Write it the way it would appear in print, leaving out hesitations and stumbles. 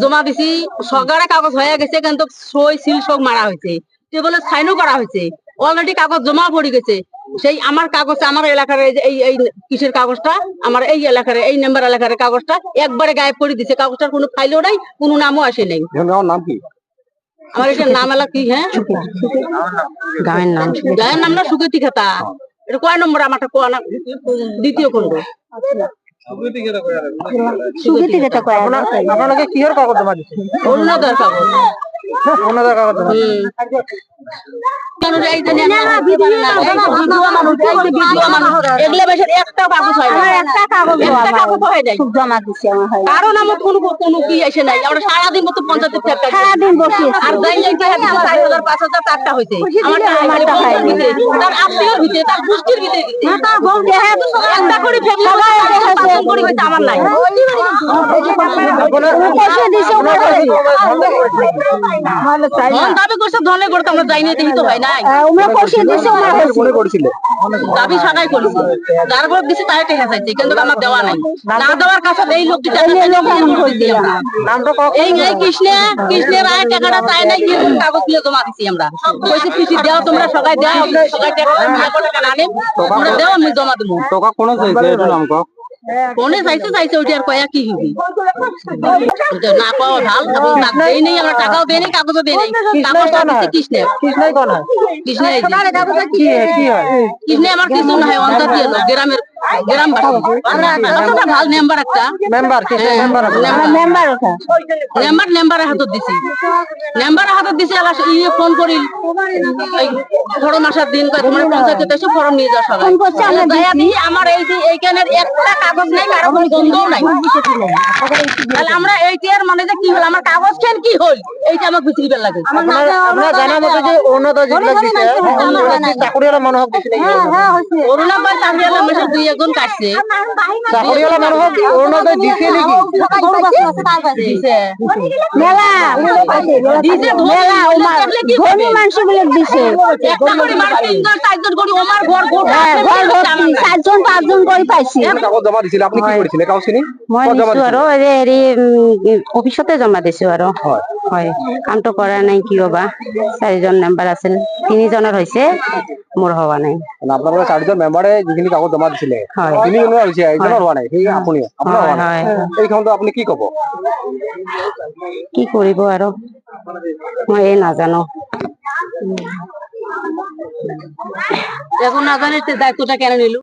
জমা দিছি, সরকারে কাগজ হয়ে গেছে, কিন্তু সই সিল সব মারা হয়েছে, টেবলে সাইনও করা হয়েছে, অলরেডি কাগজ জমা পড়ে গেছে। সেই আমার কাগজ, আমার এলাকার এই এই কিসের কাগজটা, আমার এই এলাকার এই নাম্বার এলাকার কাগজটা একবারে গায়েব করে দিছে। কাগজটার কোনো ফাইলও নাই, কোনো নামও আসে নাই। নাম কি? আমার এটা নাম এলা কি? হ্যাঁ, গায়ের নাম না সুগতি খাতা। এটা কয় নম্বর? আমারটা দ্বিতীয় খন্ড। আপনাকে কিহর কাগজ জমা দিচ্ছে? অরুণোদয়ের কাগজ। অরুণোদয়ের কাগজ জমা দিচ্ছে। কারণ আমার কোনো কি আসে নাই। আমরা সারাদিন মতো পঞ্চায়েতের সারাদিন বসে আর 4,000 5,000 টাকা হয়েছে। আমার তার আত্মীয়র ভিতরে, তার গোষ্ঠীর ভিতরে একটা করে ফ্যামিলি হয়েছে, আমার নাই। দাবি করছে ধনে করতে, আমরা যাইনি, দেখি তো হয় নাই। দাবি সবাই করেছে, যার ভোট দিচ্ছে তাই টেকা চাইছে, কিন্তু আমার দেওয়া নাই। না দেওয়ার কাছে এই লোকটি এই কৃষ্ণের আয় টাকাটা চাই নাই, কাগজ দিয়ে জমা দিচ্ছি আমরা। কইছি পিসি দেওয়া, তোমরা সবাই দেওয়া, সবাই টাকা না নেব, তোমরা দেওয়া, আমি জমা দেবো। টাকা কোন চাইছে এটা নাম কও? ফোনে চাইছে ওইটা আর কয়া কি হবি না পাওয়া ভাল। এবং দেই নেই, আমরা টাকাও দেই নেই, কাগজও দেই নেই। কাগজটা দিচ্ছে কৃষ্ণের। কৃষ্ণই কোন হয়? কৃষ্ণের কি হয়? কৃষ্ণে আমার কিছু না হয়, অন্তর দিয়ে গ্রামের গ্রামবাসী কতটা ভাল মেম্বার, একটা মেম্বার কিসের মেম্বার? মেম্বারের হাতত দিছি, মেম্বারের হাতত দিছি। ইয়ে ফোন করিল ফরম আসার দিন, তোমার পঞ্চায়েতে এসে ফরম নিয়ে যাওয়া সবাই। আমার এই যে এইখানের একটা কাগজ নাই, কারো কোনো গন্ধও নাই। তাহলে আমরা এইটার মানে যে কি হল, আমার কাগজ খেন কি হল, এইটা আমার বুঝতে লাগে। আপনারা জানা মতো যে অরুণোদয় যেগুলো দিছে, চাকরিওয়ালা মনোহর দিছে নাকি? অরুণোদয় চাকরিওয়ালা মেশে 2-1 কাটছে। চাকরিওয়ালা মনোহর অরুণোদয় দিছে নাকি? দিছে মেলা দিছে মেলা ধনী মানুষগুলো দিছে। একটা করে মানুষ 3-4 করে ওমার ঘর গোটা 4-5 করে পাইছি। কাগজ জমা দিছিল, আপনি কি করেছিলেন? কাগজ চিনি মই নিছো আৰু হেৰি অফিসতে জমা দিছো আৰু হয়। কামটো কৰা নাই, কি হবা 4জন মেম্বাৰ আছিল, 3জনৰ হৈছে, মোৰ হোৱা নাই। আপনারা 4জন মেম্বারে যিখিনি কাগজ জমা দিছিলে, 3জনৰ হৈছে, একজনৰ হোৱা নাই। সেই আপুনি আপোনাৰ হোৱা নাই, এই কামটো আপুনি কি কব? কি কৰিব আৰু মই নাজানো। এখন না জানিস দায়িত্বটা কেন নিল।